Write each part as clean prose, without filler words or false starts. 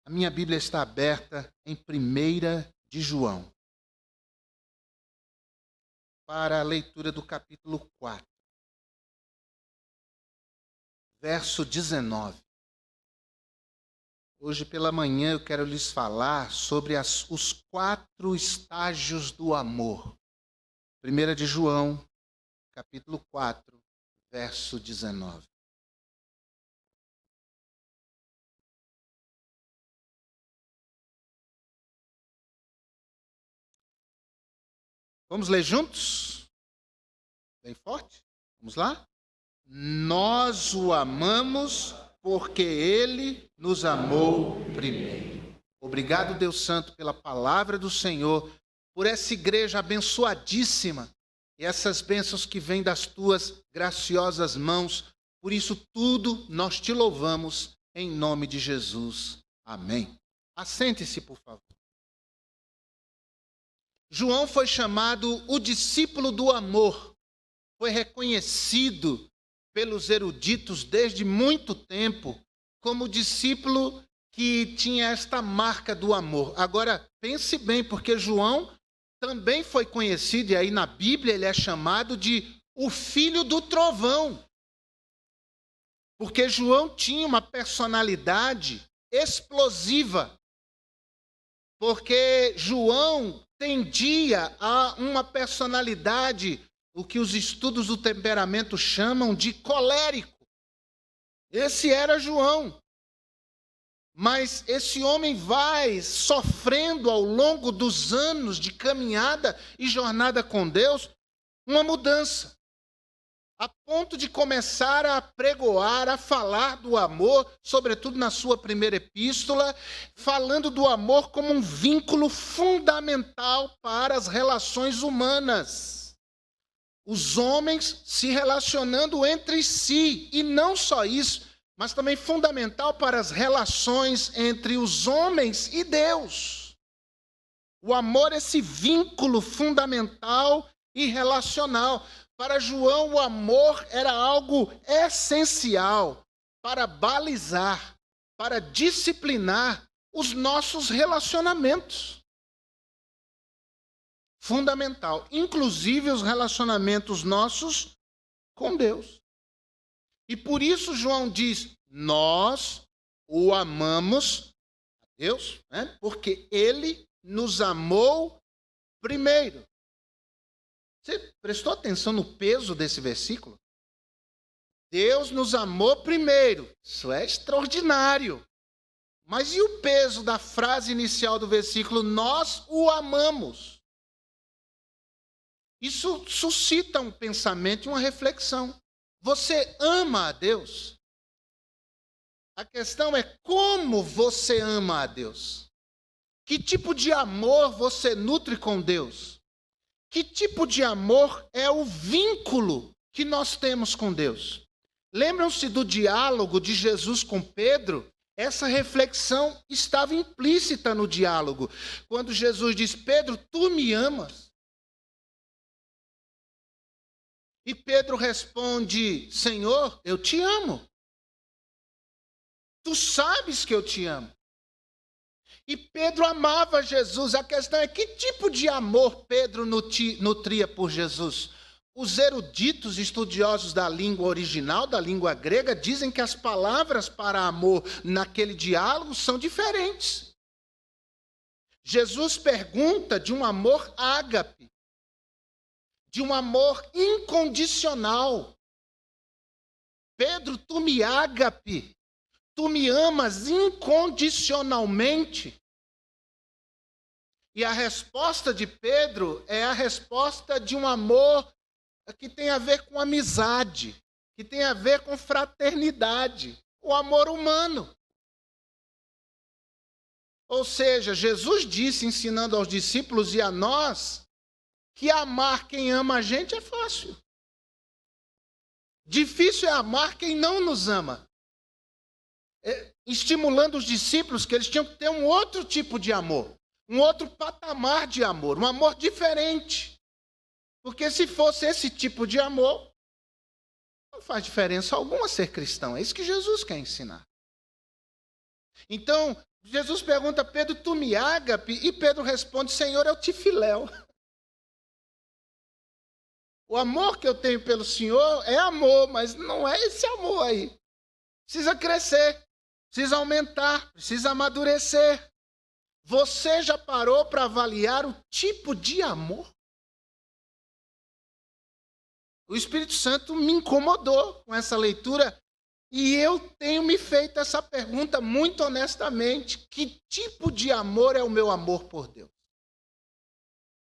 A minha Bíblia está aberta em 1 de João, para a leitura do capítulo 4, verso 19. Hoje pela manhã eu quero lhes falar sobre os 4 estágios do amor. 1 de João, capítulo 4, verso 19. Vamos ler juntos? Bem forte? Vamos lá? Nós o amamos porque ele nos amou primeiro. Obrigado, Deus Santo, pela palavra do Senhor, por essa igreja abençoadíssima e essas bênçãos que vêm das tuas graciosas mãos. Por isso tudo nós te louvamos em nome de Jesus. Amém. Assente-se, por favor. João foi chamado o discípulo do amor. Foi reconhecido pelos eruditos desde muito tempo como discípulo que tinha esta marca do amor. Agora, pense bem, porque João também foi conhecido, e aí na Bíblia ele é chamado de o filho do trovão. Porque João tinha uma personalidade explosiva. Porque João tendia a uma personalidade, o que os estudos do temperamento chamam de colérico. Esse era João. Mas esse homem vai sofrendo ao longo dos anos de caminhada e jornada com Deus uma mudança, a ponto de começar a pregoar, a falar do amor, sobretudo na sua primeira epístola, falando do amor como um vínculo fundamental para as relações humanas. Os homens se relacionando entre si, e não só isso, mas também fundamental para as relações entre os homens e Deus. O amor é esse vínculo fundamental e relacional. Para João, o amor era algo essencial para balizar, para disciplinar os nossos relacionamentos. Fundamental, inclusive os relacionamentos nossos com Deus. E por isso João diz, nós o amamos a Deus, né? Porque ele nos amou primeiro. Você prestou atenção no peso desse versículo? Deus nos amou primeiro. Isso é extraordinário. Mas e o peso da frase inicial do versículo? Nós o amamos. Isso suscita um pensamento e uma reflexão. Você ama a Deus? A questão é como você ama a Deus. Que tipo de amor você nutre com Deus? Que tipo de amor é o vínculo que nós temos com Deus? Lembram-se do diálogo de Jesus com Pedro? Essa reflexão estava implícita no diálogo. Quando Jesus diz, Pedro, tu me amas? E Pedro responde, Senhor, eu te amo. Tu sabes que eu te amo. E Pedro amava Jesus. A questão é que tipo de amor Pedro nutria por Jesus? Os eruditos estudiosos da língua original, da língua grega, dizem que as palavras para amor naquele diálogo são diferentes. Jesus pergunta de um amor ágape, de um amor incondicional. Pedro, tu me ágape. Tu me amas incondicionalmente? E a resposta de Pedro é a resposta de um amor que tem a ver com amizade, que tem a ver com fraternidade, o amor humano. Ou seja, Jesus disse, ensinando aos discípulos e a nós, que amar quem ama a gente é fácil. Difícil é amar quem não nos ama. Estimulando os discípulos que eles tinham que ter um outro tipo de amor, um outro patamar de amor, um amor diferente. Porque se fosse esse tipo de amor, não faz diferença alguma ser cristão. É isso que Jesus quer ensinar. Então, Jesus pergunta a Pedro, tu me ágape? E Pedro responde, Senhor, eu te filéu. O amor que eu tenho pelo Senhor é amor, mas não é esse amor aí. Precisa crescer, precisa aumentar, precisa amadurecer. Você já parou para avaliar o tipo de amor? O Espírito Santo me incomodou com essa leitura e eu tenho me feito essa pergunta muito honestamente. Que tipo de amor é o meu amor por Deus?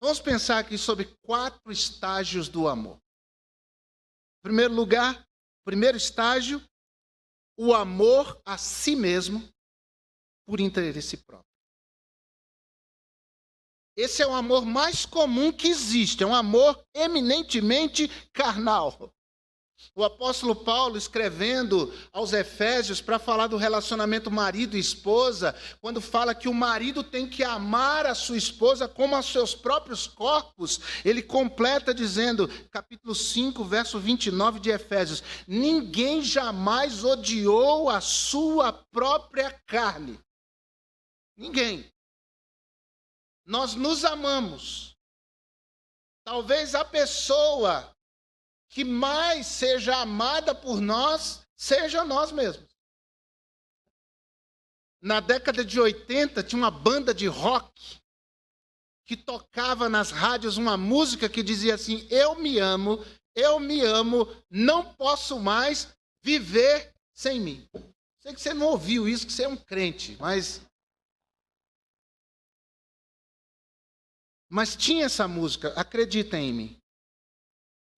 Vamos pensar aqui sobre 4 estágios do amor. Em primeiro lugar, primeiro estágio, o amor a si mesmo por interesse próprio. Esse é o amor mais comum que existe, é um amor eminentemente carnal. O apóstolo Paulo, escrevendo aos Efésios para falar do relacionamento marido e esposa, quando fala que o marido tem que amar a sua esposa como a seus próprios corpos, ele completa dizendo, capítulo 5, verso 29 de Efésios, ninguém jamais odiou a sua própria carne. Ninguém. Nós nos amamos. Talvez a pessoa que mais seja amada por nós, seja nós mesmos. Na década de 80, tinha uma banda de rock que tocava nas rádios uma música que dizia assim, eu me amo, não posso mais viver sem mim. Sei que você não ouviu isso, que você é um crente, mas tinha essa música, acredita em mim.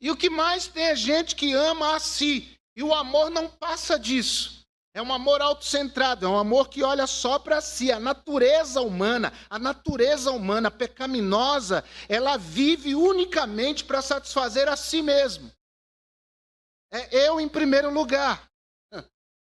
E o que mais tem é gente que ama a si. E o amor não passa disso. É um amor autocentrado, é um amor que olha só para si. A natureza humana pecaminosa, ela vive unicamente para satisfazer a si mesmo. É eu em primeiro lugar.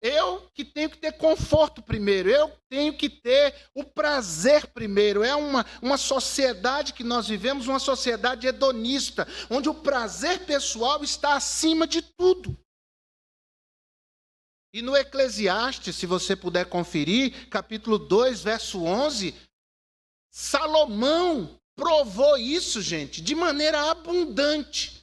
Eu que tenho que ter conforto primeiro, eu tenho que ter o prazer primeiro. É uma sociedade que nós vivemos, uma sociedade hedonista, onde o prazer pessoal está acima de tudo. E no Eclesiastes, se você puder conferir, capítulo 2, verso 11, Salomão provou isso, gente, de maneira abundante.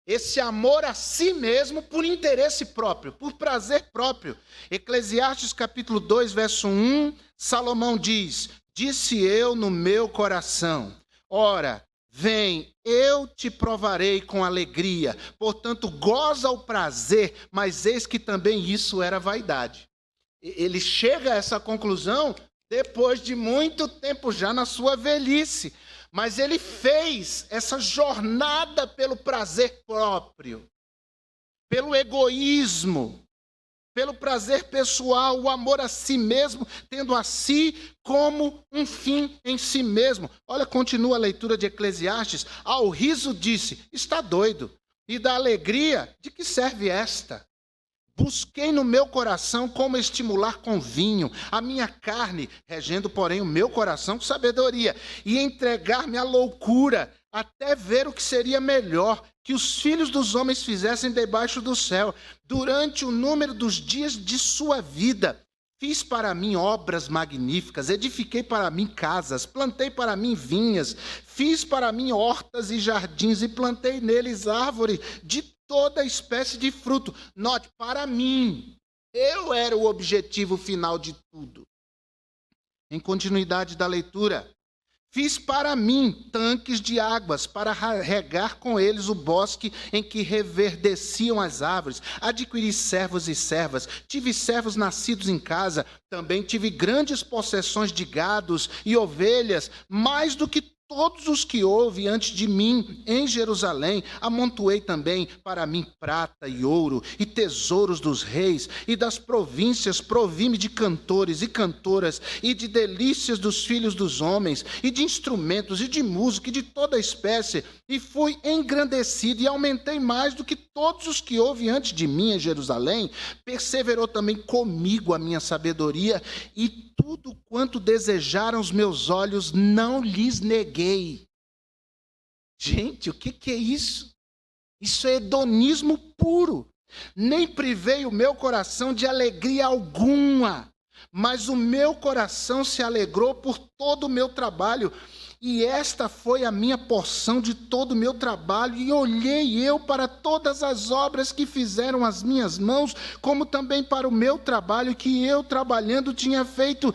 Esse amor a si mesmo por interesse próprio, por prazer próprio. Eclesiastes capítulo 2, verso 1, Salomão diz, disse eu no meu coração, ora, vem, eu te provarei com alegria, portanto goza o prazer, mas eis que também isso era vaidade. Ele chega a essa conclusão depois de muito tempo já na sua velhice. Mas ele fez essa jornada pelo prazer próprio, pelo egoísmo, pelo prazer pessoal, o amor a si mesmo, tendo a si como um fim em si mesmo. Olha, continua a leitura de Eclesiastes. Ao riso disse, está doido. E da alegria, de que serve esta? Busquei no meu coração como estimular com vinho a minha carne, regendo, porém, o meu coração com sabedoria, e entregar-me à loucura, até ver o que seria melhor que os filhos dos homens fizessem debaixo do céu, durante o número dos dias de sua vida. Fiz para mim obras magníficas, edifiquei para mim casas, plantei para mim vinhas, fiz para mim hortas e jardins e plantei neles árvores de toda espécie de fruto. Note, para mim, eu era o objetivo final de tudo. Em continuidade da leitura, fiz para mim tanques de águas para regar com eles o bosque em que reverdeciam as árvores. Adquiri servos e servas, tive servos nascidos em casa, também tive grandes possessões de gados e ovelhas, mais do que todos os que houve antes de mim em Jerusalém. Amontoei também para mim prata e ouro e tesouros dos reis e das províncias. Provi-me de cantores e cantoras e de delícias dos filhos dos homens e de instrumentos e de música e de toda espécie. E fui engrandecido e aumentei mais do que todos os que houve antes de mim em Jerusalém. Perseverou também comigo a minha sabedoria e tudo quanto desejaram os meus olhos não lhes neguei. Gente, o que é isso? Isso é hedonismo puro. Nem privei o meu coração de alegria alguma, mas o meu coração se alegrou por todo o meu trabalho, e esta foi a minha porção de todo o meu trabalho, e olhei eu para todas as obras que fizeram as minhas mãos, como também para o meu trabalho que eu trabalhando tinha feito,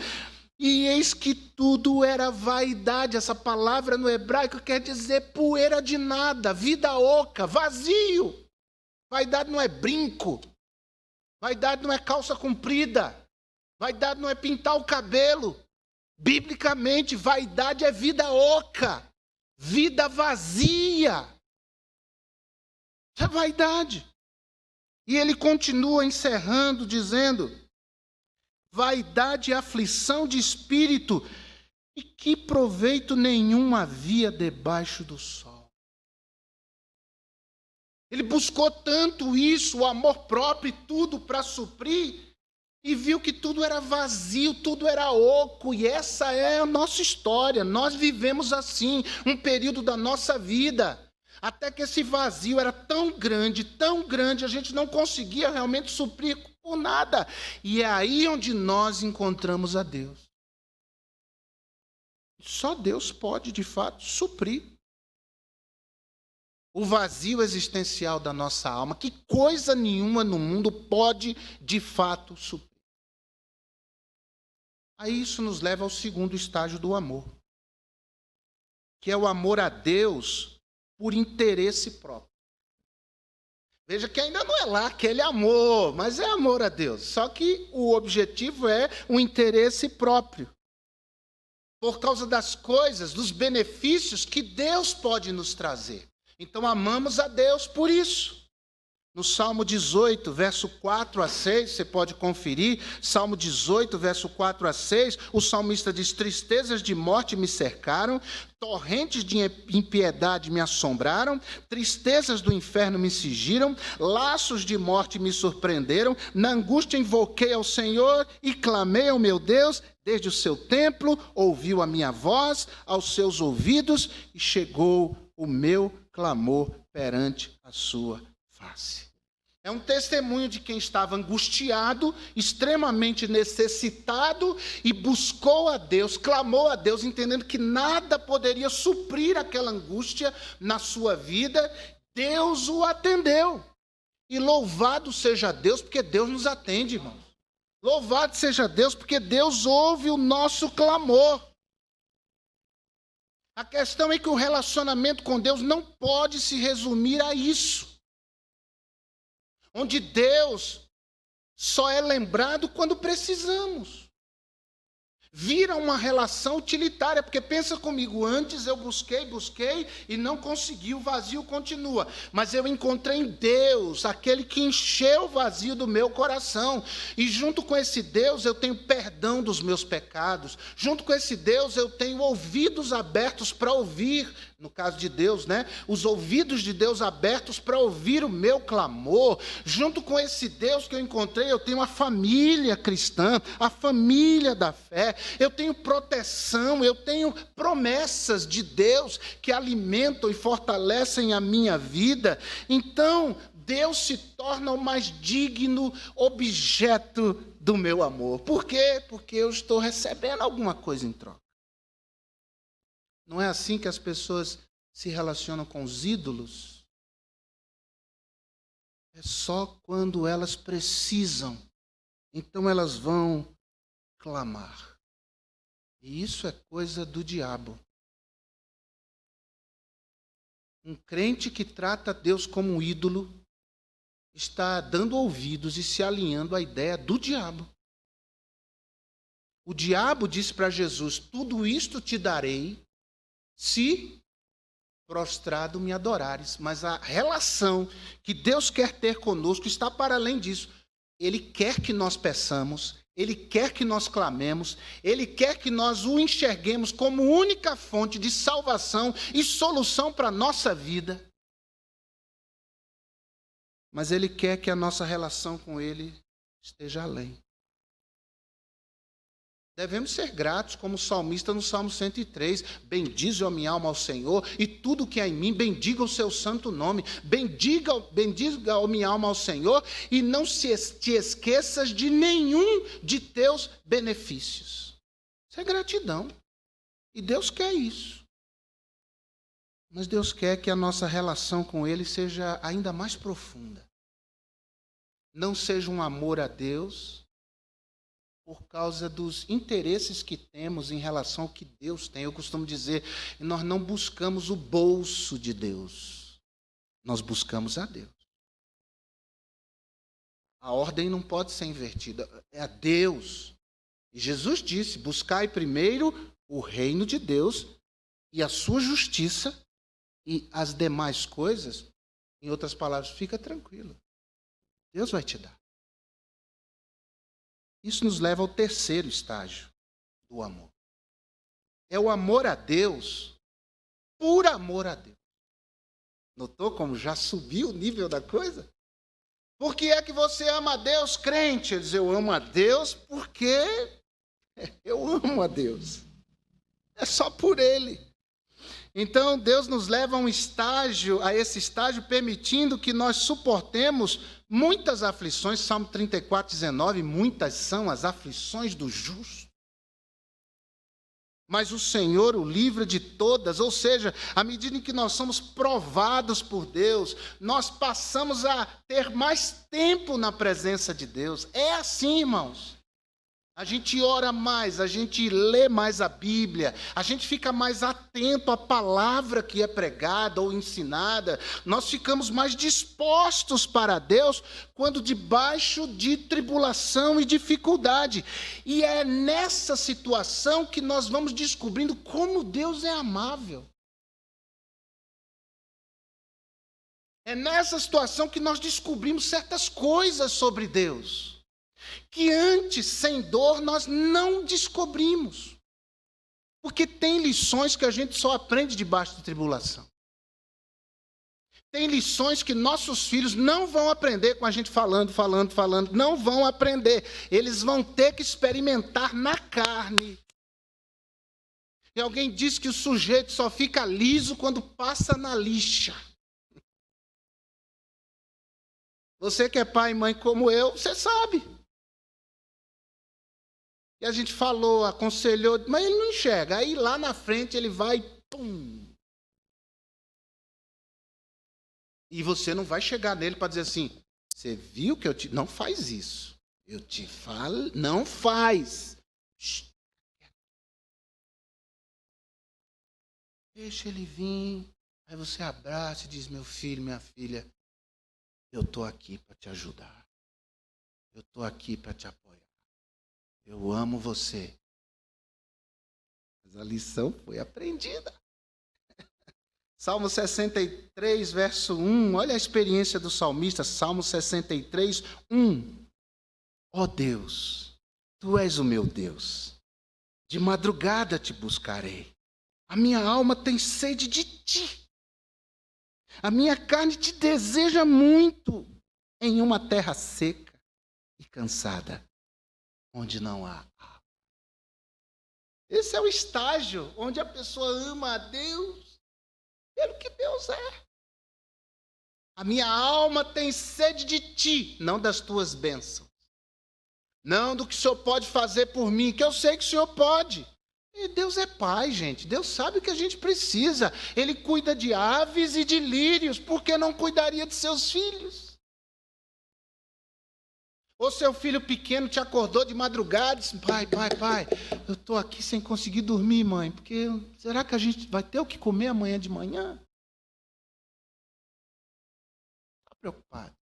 e eis que tudo era vaidade. Essa palavra no hebraico quer dizer poeira de nada, vida oca, vazio. Vaidade não é brinco, vaidade não é calça comprida, vaidade não é pintar o cabelo. Biblicamente, vaidade é vida oca, vida vazia. Isso é vaidade. E ele continua encerrando, dizendo: vaidade e aflição de espírito, e que proveito nenhum havia debaixo do sol. Ele buscou tanto isso, o amor próprio e tudo para suprir, e viu que tudo era vazio, tudo era oco, e essa é a nossa história. Nós vivemos assim, um período da nossa vida, até que esse vazio era tão grande, a gente não conseguia realmente suprir por nada. E é aí onde nós encontramos a Deus. Só Deus pode, de fato, suprir o vazio existencial da nossa alma, que coisa nenhuma no mundo pode, de fato, suprir. Aí isso nos leva ao segundo estágio do amor, que é o amor a Deus por interesse próprio. Veja que ainda não é lá aquele amor, mas é amor a Deus. Só que o objetivo é o interesse próprio. Por causa das coisas, dos benefícios que Deus pode nos trazer. Então amamos a Deus por isso. No Salmo 18, verso 4 a 6, você pode conferir, Salmo 18, verso 4 a 6, o salmista diz: tristezas de morte me cercaram, torrentes de impiedade me assombraram, tristezas do inferno me cingiram, laços de morte me surpreenderam, na angústia invoquei ao Senhor e clamei ao meu Deus, desde o seu templo ouviu a minha voz, aos seus ouvidos, e chegou o meu clamor perante a sua face. É um testemunho de quem estava angustiado, extremamente necessitado, e buscou a Deus, clamou a Deus, entendendo que nada poderia suprir aquela angústia na sua vida. Deus o atendeu. E louvado seja Deus, porque Deus nos atende, irmãos. Louvado seja Deus, porque Deus ouve o nosso clamor. A questão é que o relacionamento com Deus não pode se resumir a isso. Onde Deus só é lembrado quando precisamos. Vira uma relação utilitária, porque pensa comigo, antes eu busquei e não consegui, o vazio continua. Mas eu encontrei em Deus, aquele que encheu o vazio do meu coração. E junto com esse Deus eu tenho perdão dos meus pecados. Junto com esse Deus eu tenho ouvidos abertos para ouvir, no caso de Deus, né? Os ouvidos de Deus abertos para ouvir o meu clamor. Junto com esse Deus que eu encontrei, eu tenho a família cristã, a família da fé. Eu tenho proteção, eu tenho promessas de Deus que alimentam e fortalecem a minha vida. Então, Deus se torna o mais digno objeto do meu amor. Por quê? Porque eu estou recebendo alguma coisa em troca. Não é assim que as pessoas se relacionam com os ídolos? É só quando elas precisam. Então elas vão clamar. E isso é coisa do diabo. Um crente que trata Deus como um ídolo está dando ouvidos e se alinhando à ideia do diabo. O diabo disse para Jesus: tudo isto te darei se prostrado me adorares. Mas a relação que Deus quer ter conosco está para além disso. Ele quer que nós peçamos, Ele quer que nós clamemos, Ele quer que nós o enxerguemos como única fonte de salvação e solução para a nossa vida. Mas Ele quer que a nossa relação com Ele esteja além. Devemos ser gratos, como o salmista no Salmo 103. Bendize a minha alma ao Senhor, e tudo que há em mim, bendiga o seu santo nome. Bendiga a minha alma ao Senhor, e não te esqueças de nenhum de teus benefícios. Isso é gratidão. E Deus quer isso. Mas Deus quer que a nossa relação com Ele seja ainda mais profunda. Não seja um amor a Deus por causa dos interesses que temos em relação ao que Deus tem. Eu costumo dizer, nós não buscamos o bolso de Deus, nós buscamos a Deus. A ordem não pode ser invertida, é a Deus. E Jesus disse, buscai primeiro o reino de Deus e a sua justiça, e as demais coisas, em outras palavras, fica tranquilo. Deus vai te dar. Isso nos leva ao terceiro estágio do amor. É o amor a Deus, por amor a Deus. Notou como já subiu o nível da coisa? Por que é que você ama a Deus, crente? Ele diz, eu amo a Deus porque eu amo a Deus. É só por Ele. Então, Deus nos leva a esse estágio, permitindo que nós suportemos muitas aflições. Salmo 34, 19, muitas são as aflições do justo. Mas o Senhor o livra de todas, ou seja, à medida em que nós somos provados por Deus, nós passamos a ter mais tempo na presença de Deus. É assim, irmãos. A gente ora mais, a gente lê mais a Bíblia, a gente fica mais atento à palavra que é pregada ou ensinada, nós ficamos mais dispostos para Deus quando debaixo de tribulação e dificuldade. E é nessa situação que nós vamos descobrindo como Deus é amável. É nessa situação que nós descobrimos certas coisas sobre Deus que antes, sem dor, nós não descobrimos. Porque tem lições que a gente só aprende debaixo de tribulação. Tem lições que nossos filhos não vão aprender com a gente falando, não vão aprender. Eles vão ter que experimentar na carne. E alguém disse que o sujeito só fica liso quando passa na lixa. Você que é pai e mãe como eu, você sabe. E a gente falou, aconselhou, mas ele não enxerga. Aí lá na frente ele vai, pum. E você não vai chegar nele para dizer assim, você viu que eu te... Não faz isso. Eu te falo, não faz. Deixa ele vir. Aí você abraça e diz, meu filho, minha filha, eu estou aqui para te ajudar. Eu estou aqui para te apoiar. Eu amo você. Mas a lição foi aprendida. Salmo 63, verso 1. Olha a experiência do salmista. Salmo 63, 1. Ó Deus, Tu és o meu Deus. De madrugada te buscarei. A minha alma tem sede de Ti. A minha carne te deseja muito em uma terra seca e cansada, onde não há água. Esse é o estágio onde a pessoa ama a Deus pelo que Deus é. A minha alma tem sede de Ti, não das Tuas bênçãos. Não do que o Senhor pode fazer por mim, que eu sei que o Senhor pode. E Deus é Pai, gente. Deus sabe o que a gente precisa. Ele cuida de aves e de lírios. Por que não cuidaria de seus filhos? Ou seu filho pequeno te acordou de madrugada e disse, pai, eu estou aqui sem conseguir dormir, mãe, porque será que a gente vai ter o que comer amanhã de manhã? Está preocupado.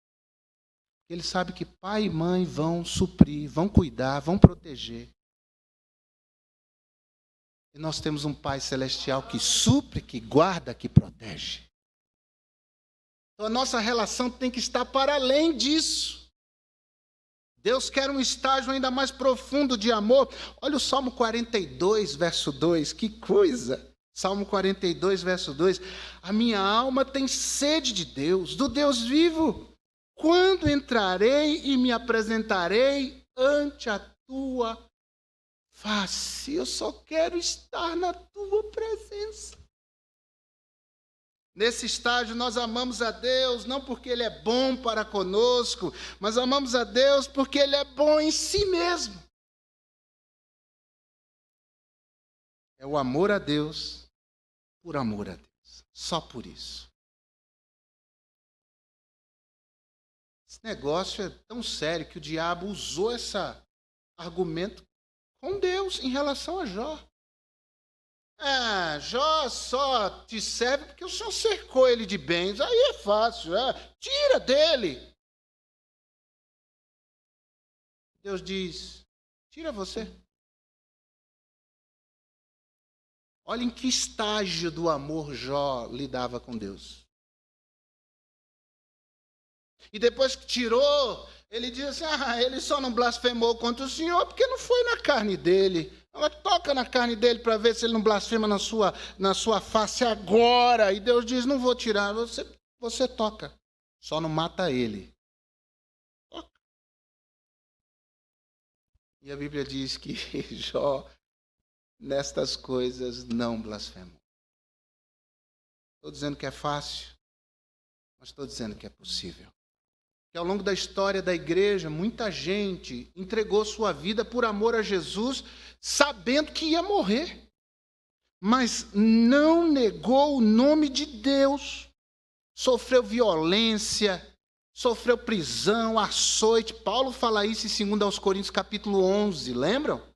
Ele sabe que pai e mãe vão suprir, vão cuidar, vão proteger. E nós temos um Pai Celestial que supre, que guarda, que protege. Então a nossa relação tem que estar para além disso. Deus quer um estágio ainda mais profundo de amor. Olha o Salmo 42, verso 2, que coisa! Salmo 42, verso 2. A minha alma tem sede de Deus, do Deus vivo. Quando entrarei e me apresentarei ante a tua face, eu só quero estar na tua presença. Nesse estágio nós amamos a Deus não porque Ele é bom para conosco, mas amamos a Deus porque Ele é bom em si mesmo. É o amor a Deus por amor a Deus, só por isso. Esse negócio é tão sério que o diabo usou esse argumento com Deus em relação a Jó. Jó só te serve porque o Senhor cercou ele de bens. Aí é fácil, tira dele. Deus diz, tira você. Olha em que estágio do amor Jó lidava com Deus. E depois que tirou, ele diz assim, ele só não blasfemou contra o Senhor porque não foi na carne dele. Agora toca na carne dele para ver se ele não blasfema na sua face agora. E Deus diz, não vou tirar, você toca. Só não mata ele. Toca. E a Bíblia diz que Jó, nestas coisas, não blasfemou. Estou dizendo que é fácil, mas estou dizendo que é possível. Que ao longo da história da igreja, muita gente entregou sua vida por amor a Jesus, sabendo que ia morrer, mas não negou o nome de Deus. Sofreu violência, sofreu prisão, açoite. Paulo fala isso em 2 Coríntios capítulo 11, lembram?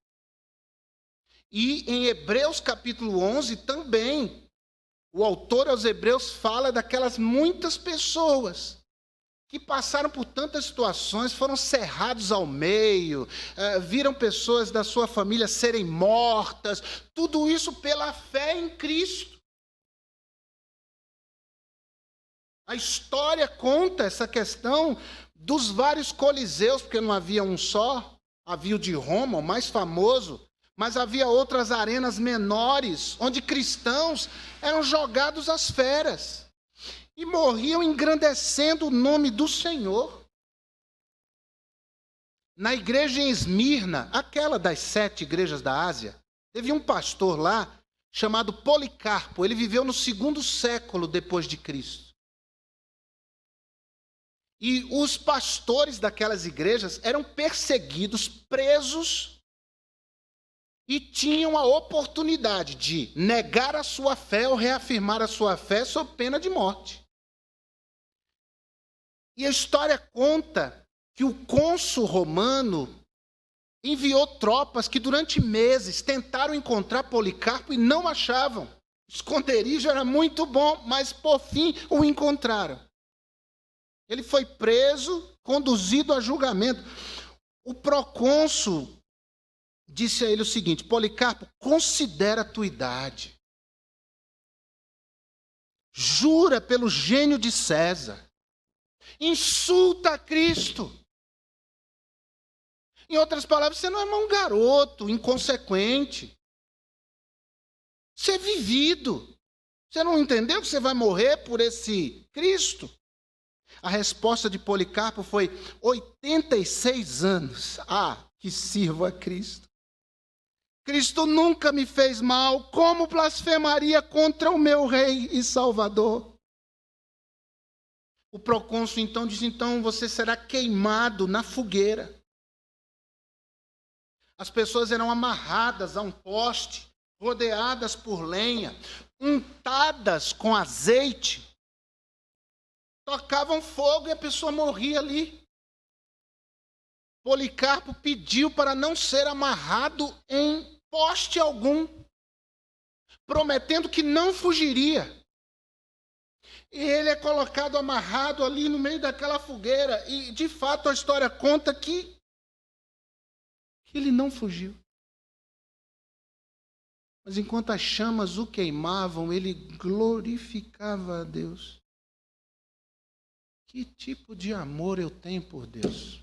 E em Hebreus capítulo 11 também, o autor aos Hebreus fala daquelas muitas pessoas que passaram por tantas situações, foram cerrados ao meio, viram pessoas da sua família serem mortas, tudo isso pela fé em Cristo. A história conta essa questão dos vários coliseus, porque não havia um só, havia o de Roma, o mais famoso, mas havia outras arenas menores, onde cristãos eram jogados às feras. E morriam engrandecendo o nome do Senhor. Na igreja em Esmirna, aquela das 7 igrejas da Ásia, teve um pastor lá chamado Policarpo. Ele viveu no 2º século depois de Cristo. E os pastores daquelas igrejas eram perseguidos, presos, e tinham a oportunidade de negar a sua fé ou reafirmar a sua fé sob pena de morte. E a história conta que o cônsul romano enviou tropas que durante meses tentaram encontrar Policarpo e não achavam. O esconderijo era muito bom, mas por fim o encontraram. Ele foi preso, conduzido a julgamento. O procônsul disse a ele o seguinte: Policarpo, considera a tua idade. Jura pelo gênio de César. Insulta a Cristo. Em outras palavras, você não é um garoto inconsequente. Você é vivido. Você não entendeu que você vai morrer por esse Cristo? A resposta de Policarpo foi 86 anos. Que sirvo a Cristo. Cristo nunca me fez mal. Como blasfemaria contra o meu Rei e Salvador? O procônsul então diz, então você será queimado na fogueira. As pessoas eram amarradas a um poste, rodeadas por lenha, untadas com azeite, tocavam fogo e a pessoa morria ali. Policarpo pediu para não ser amarrado em poste algum, prometendo que não fugiria. E ele é colocado amarrado ali no meio daquela fogueira. E, de fato, a história conta que ele não fugiu. Mas enquanto as chamas o queimavam, ele glorificava a Deus. Que tipo de amor eu tenho por Deus?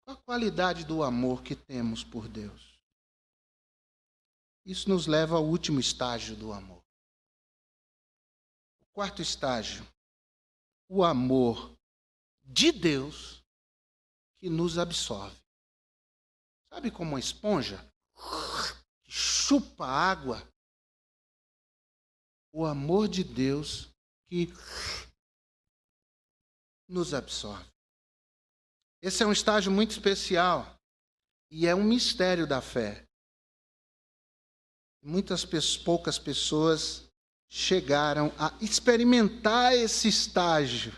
Qual a qualidade do amor que temos por Deus? Isso nos leva ao último estágio do amor. O 4º estágio, o amor de Deus que nos absorve. Sabe como uma esponja que chupa água? O amor de Deus que nos absorve. Esse é um estágio muito especial e é um mistério da fé. Poucas pessoas chegaram a experimentar esse estágio.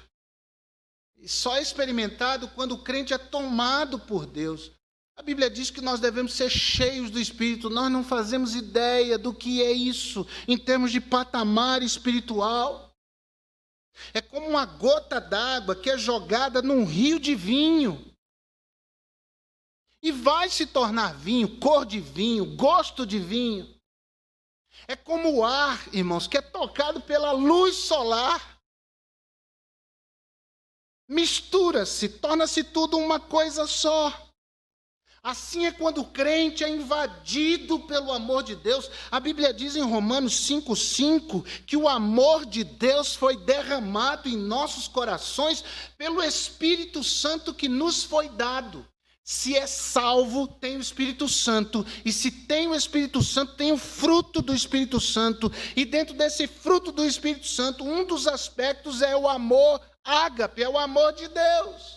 E só é experimentado quando o crente é tomado por Deus. A Bíblia diz que nós devemos ser cheios do Espírito. Nós não fazemos ideia do que é isso em termos de patamar espiritual. É como uma gota d'água que é jogada num rio de vinho. E vai se tornar vinho, cor de vinho, gosto de vinho. É como o ar, irmãos, que é tocado pela luz solar. Mistura-se, torna-se tudo uma coisa só. Assim é quando o crente é invadido pelo amor de Deus. A Bíblia diz em Romanos 5,5 que o amor de Deus foi derramado em nossos corações pelo Espírito Santo que nos foi dado. Se é salvo, tem o Espírito Santo. E se tem o Espírito Santo, tem o fruto do Espírito Santo. E dentro desse fruto do Espírito Santo, um dos aspectos é o amor ágape, é o amor de Deus.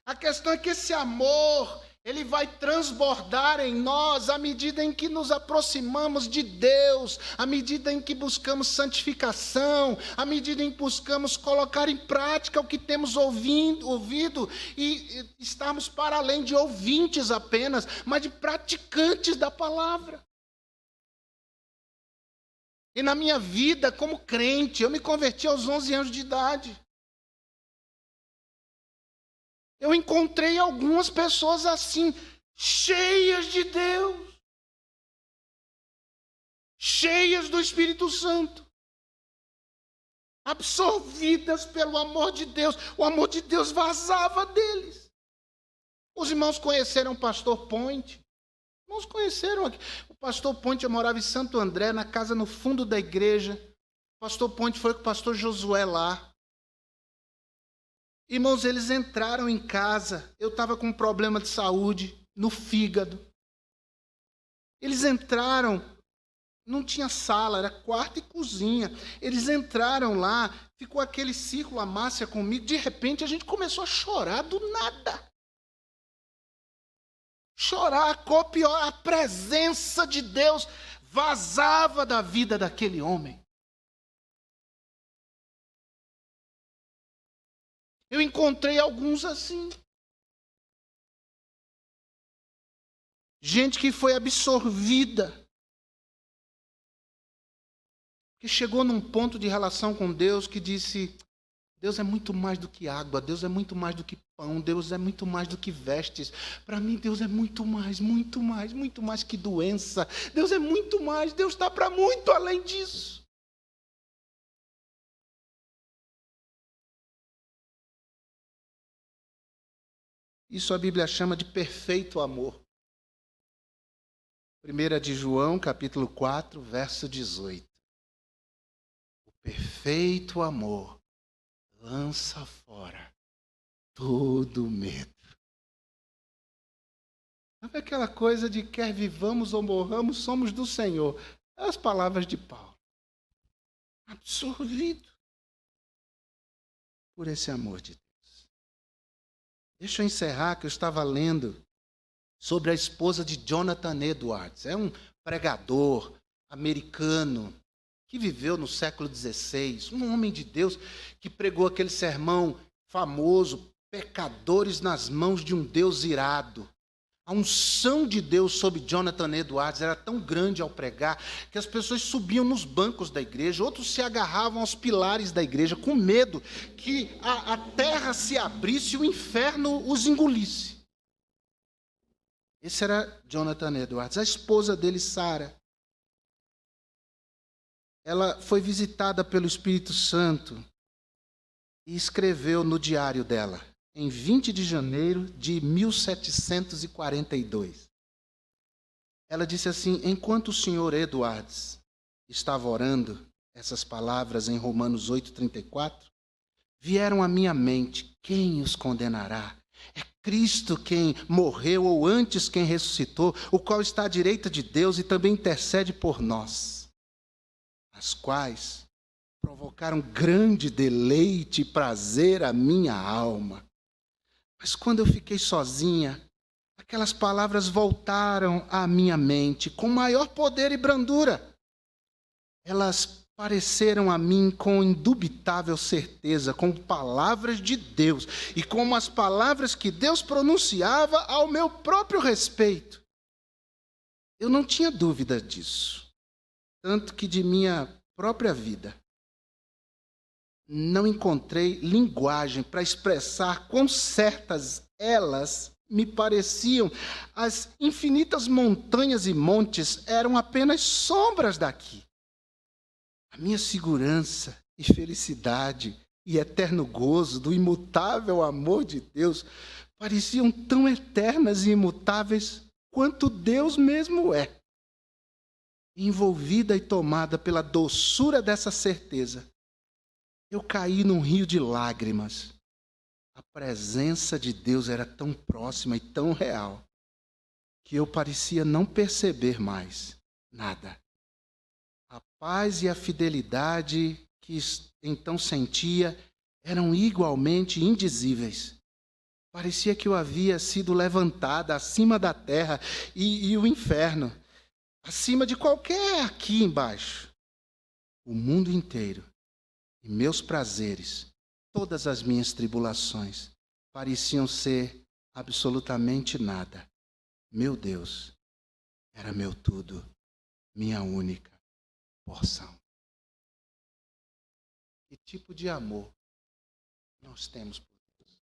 A questão é que esse amor, ele vai transbordar em nós à medida em que nos aproximamos de Deus, à medida em que buscamos santificação, à medida em que buscamos colocar em prática o que temos ouvido e estarmos para além de ouvintes apenas, mas de praticantes da palavra. E na minha vida como crente, eu me converti aos 11 anos de idade. Eu encontrei algumas pessoas assim, cheias de Deus, cheias do Espírito Santo, absorvidas pelo amor de Deus. O amor de Deus vazava deles. Os irmãos conheceram o pastor Ponte. Irmãos conheceram aqui. O pastor Ponte morava em Santo André, na casa no fundo da igreja. O pastor Ponte foi com o pastor Josué lá. Irmãos, eles entraram em casa. Eu estava com um problema de saúde no fígado. Eles entraram, não tinha sala, era quarto e cozinha. Eles entraram lá, ficou aquele círculo, a Márcia comigo. De repente, a gente começou a chorar do nada. Chorar, copiar, a presença de Deus vazava da vida daquele homem. Eu encontrei alguns assim. Gente que foi absorvida. Que chegou num ponto de relação com Deus que disse: Deus é muito mais do que água, Deus é muito mais do que pão, Deus é muito mais do que vestes. Para mim, Deus é muito mais que doença. Deus é muito mais, Deus está para muito além disso. Isso a Bíblia chama de perfeito amor. 1 de João, capítulo 4, verso 18. O perfeito amor lança fora todo medo. Sabe aquela coisa de quer vivamos ou morramos, somos do Senhor? As palavras de Paulo. Absorvido por esse amor de Deus. Deixa eu encerrar, que eu estava lendo sobre a esposa de Jonathan Edwards. É um pregador americano que viveu no século XVI, um homem de Deus que pregou aquele sermão famoso, pecadores nas mãos de um Deus irado. A unção de Deus sobre Jonathan Edwards era tão grande ao pregar que as pessoas subiam nos bancos da igreja, outros se agarravam aos pilares da igreja com medo que a terra se abrisse e o inferno os engolisse. Esse era Jonathan Edwards. A esposa dele, Sarah, ela foi visitada pelo Espírito Santo e escreveu no diário dela, em 20 de janeiro de 1742. Ela disse assim: enquanto o senhor Edwards estava orando essas palavras em Romanos 8:34, vieram à minha mente: quem os condenará? É Cristo quem morreu, ou antes quem ressuscitou, o qual está à direita de Deus e também intercede por nós, as quais provocaram grande deleite e prazer à minha alma. Mas quando eu fiquei sozinha, aquelas palavras voltaram à minha mente com maior poder e brandura. Elas pareceram a mim com indubitável certeza, com palavras de Deus e como as palavras que Deus pronunciava ao meu próprio respeito. Eu não tinha dúvida disso, tanto que de minha própria vida não encontrei linguagem para expressar quão certas elas me pareciam. As infinitas montanhas e montes eram apenas sombras daqui. A minha segurança e felicidade e eterno gozo do imutável amor de Deus pareciam tão eternas e imutáveis quanto Deus mesmo é. Envolvida e tomada pela doçura dessa certeza, eu caí num rio de lágrimas. A presença de Deus era tão próxima e tão real que eu parecia não perceber mais nada. A paz e a fidelidade que então sentia eram igualmente indizíveis. Parecia que eu havia sido levantada acima da terra e o inferno, acima de qualquer aqui embaixo. O mundo inteiro e meus prazeres, todas as minhas tribulações, pareciam ser absolutamente nada. Meu Deus era meu tudo, minha única porção. Que tipo de amor nós temos por Deus?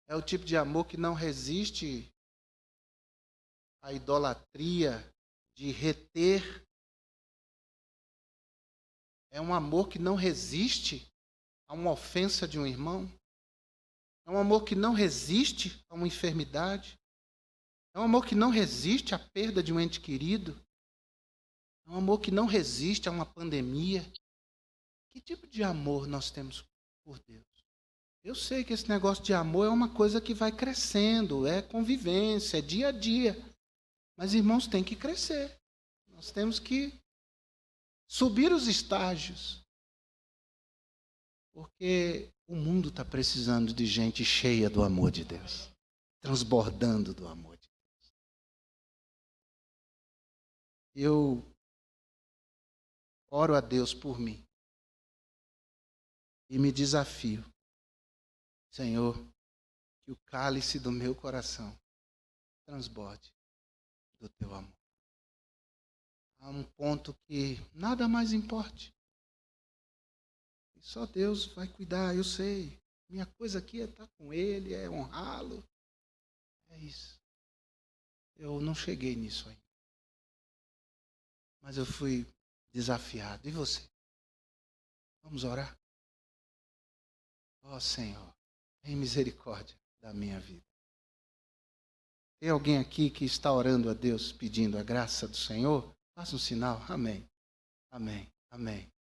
É o tipo de amor que não resiste à idolatria de reter. É um amor que não resiste a uma ofensa de um irmão. É um amor que não resiste a uma enfermidade. É um amor que não resiste à perda de um ente querido. É um amor que não resiste a uma pandemia. Que tipo de amor nós temos por Deus? Eu sei que esse negócio de amor é uma coisa que vai crescendo, é convivência, é dia a dia. Mas, irmãos, tem que crescer. Nós temos que subir os estágios. Porque o mundo está precisando de gente cheia do amor de Deus, transbordando do amor de Deus. Eu oro a Deus por mim e me desafio, Senhor, que o cálice do meu coração transborde do teu amor. Há um ponto que nada mais importe. Só Deus vai cuidar, eu sei. Minha coisa aqui é estar com Ele, é honrá-lo. É isso. Eu não cheguei nisso ainda. Mas eu fui desafiado. E você? Vamos orar? Ó Senhor, tem misericórdia da minha vida. Tem alguém aqui que está orando a Deus, pedindo a graça do Senhor? Faça um sinal. Amém. Amém. Amém.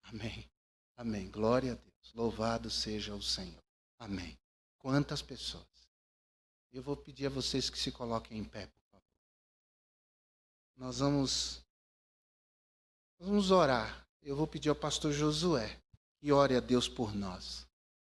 Amém. Amém. Glória a Deus. Louvado seja o Senhor. Amém. Quantas pessoas? Eu vou pedir a vocês que se coloquem em pé, por favor. Nós vamos orar. Eu vou pedir ao pastor Josué que ore a Deus por nós.